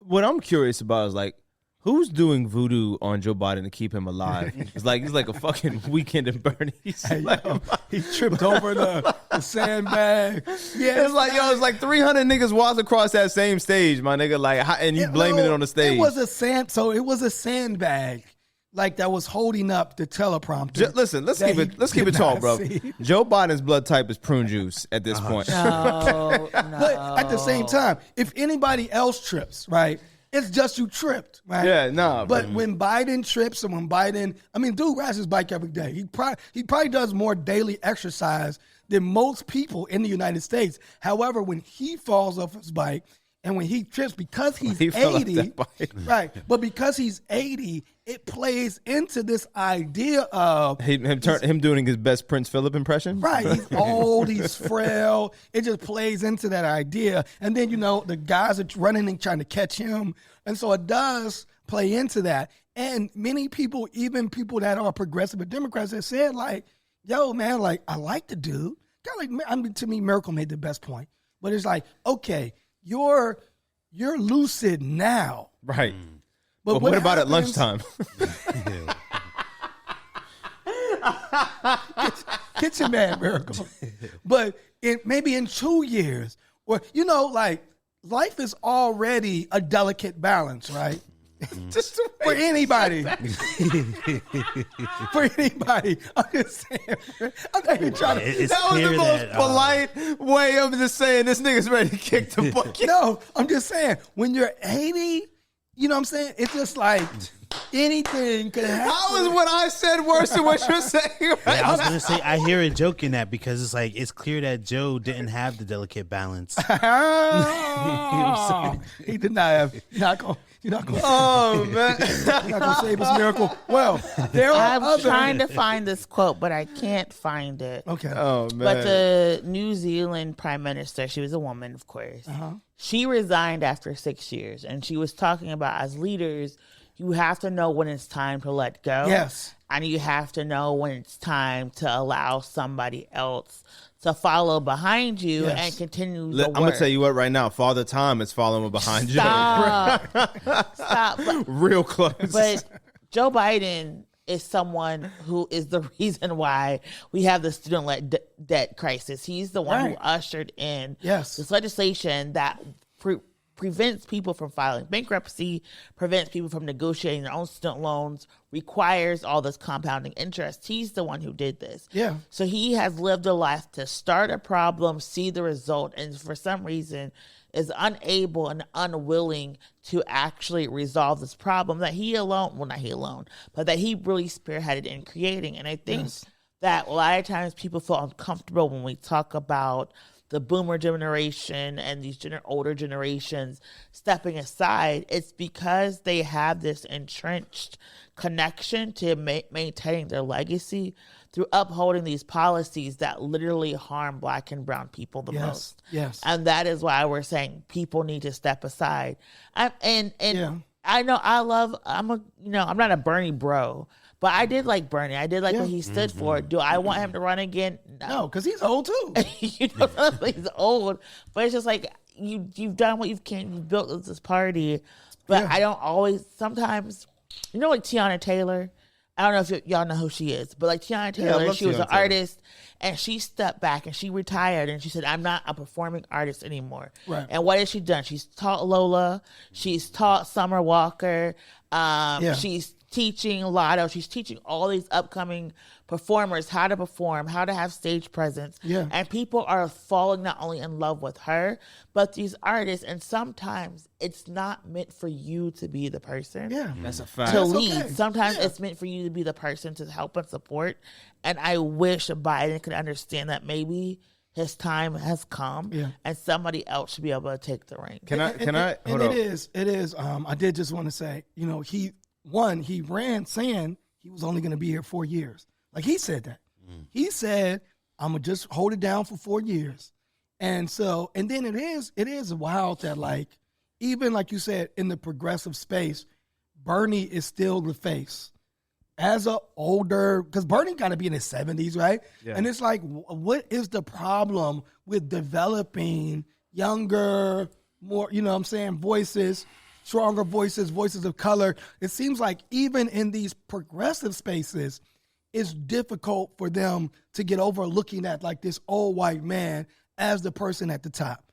what I'm curious about is like, who's doing voodoo on Joe Biden to keep him alive? He's like a fucking Weekend at Bernie's. Hey, he tripped over the sandbag. Yeah, it's like 300 niggas walked across that same stage, my nigga. Like, and you blaming it on the stage. It was a sandbag. Like that was holding up the teleprompter. Listen, let's keep it tall, bro. Joe Biden's blood type is prune juice at this point. No. But at the same time, if anybody else trips, right, it's just you tripped, right? Yeah, nah. But when Biden trips and dude rides his bike every day. He probably does more daily exercise than most people in the United States. However, when he falls off his bike and when he trips, because he's 80, right? But because he's 80, it plays into this idea of him doing his best Prince Philip impression. Right, he's old, he's frail. It just plays into that idea, and then the guys are running and trying to catch him, and so it does play into that. And many people, even people that are progressive and Democrats, have said like, "Yo, man, like I like the dude." Kind of like, to me, Miracle made the best point, but it's like, okay, you're lucid now, right? But what about at lunchtime? Get your man, Miracle. But maybe in 2 years, or like life is already a delicate balance, right? Just for anybody. For anybody. I'm just saying. I'm not even trying to. That was the most polite way of just saying this nigga's ready to kick the bucket. No, I'm just saying, when you're 80, you know what I'm saying? It's just like anything could happen. How is what I said worse than what you're saying right now? I was going to say, I hear a joke in that because it's like, it's clear that Joe didn't have the delicate balance. He did not have. You're not going to save his Miracle. Well, I'm trying to find this quote, but I can't find it. Okay. Oh, man. But the New Zealand Prime Minister, she was a woman, of course. She resigned after 6 years, and she was talking about, as leaders, you have to know when it's time to let go. Yes. And you have to know when it's time to allow somebody else to follow behind you and continue the work. I'm going to tell you what right now. Father Time is following behind you. Stop. Real close. But Joe Biden is someone who is the reason why we have the student debt crisis. He's the one who ushered in this legislation that prevents people from filing bankruptcy, prevents people from negotiating their own student loans, requires all this compounding interest. He's the one who did this. Yeah. So he has lived a life to start a problem, see the result, and for some reason is unable and unwilling to actually resolve this problem that he alone, well, not he alone, but that he really spearheaded in creating. And I think that a lot of times people feel uncomfortable when we talk about the boomer generation and these older generations stepping aside. It's because they have this entrenched connection to maintaining their legacy through upholding these policies that literally harm Black and brown people the most. Yes. And that is why we're saying people need to step aside. I know I'm not a Bernie bro, but I did like Bernie. I did like what he stood for. Do I want him to run again? No, because he's old too. He's old, but it's just like you've done what you can. You've built this party, but I don't always. Sometimes, like Tiana Taylor. I don't know if y'all know who she is, but like Tiana Taylor, she was an artist, and she stepped back and she retired, and she said, "I'm not a performing artist anymore." Right. And what has she done? She's taught Lola. She's taught Summer Walker. She's teaching Lotto. She's teaching all these upcoming performers how to perform, how to have stage presence. Yeah. And people are falling not only in love with her, but these artists. And sometimes it's not meant for you to be the person. Yeah. That's a fact. To lead. Okay. Sometimes it's meant for you to be the person to help and support. And I wish Biden could understand that maybe his time has come and somebody else should be able to take the reins. It is. I did just want to say, he ran saying he was only going to be here 4 years. Like he said that. He said, I'm going to just hold it down for 4 years. And then it is wild that like, even like you said, in the progressive space, Bernie is still the face. As a older, because Bernie got to be in his 70s, right? Yeah. And it's like, what is the problem with developing younger, more, voices stronger voices, voices of color. It seems like even in these progressive spaces, it's difficult for them to get over looking at like this old white man as the person at the top.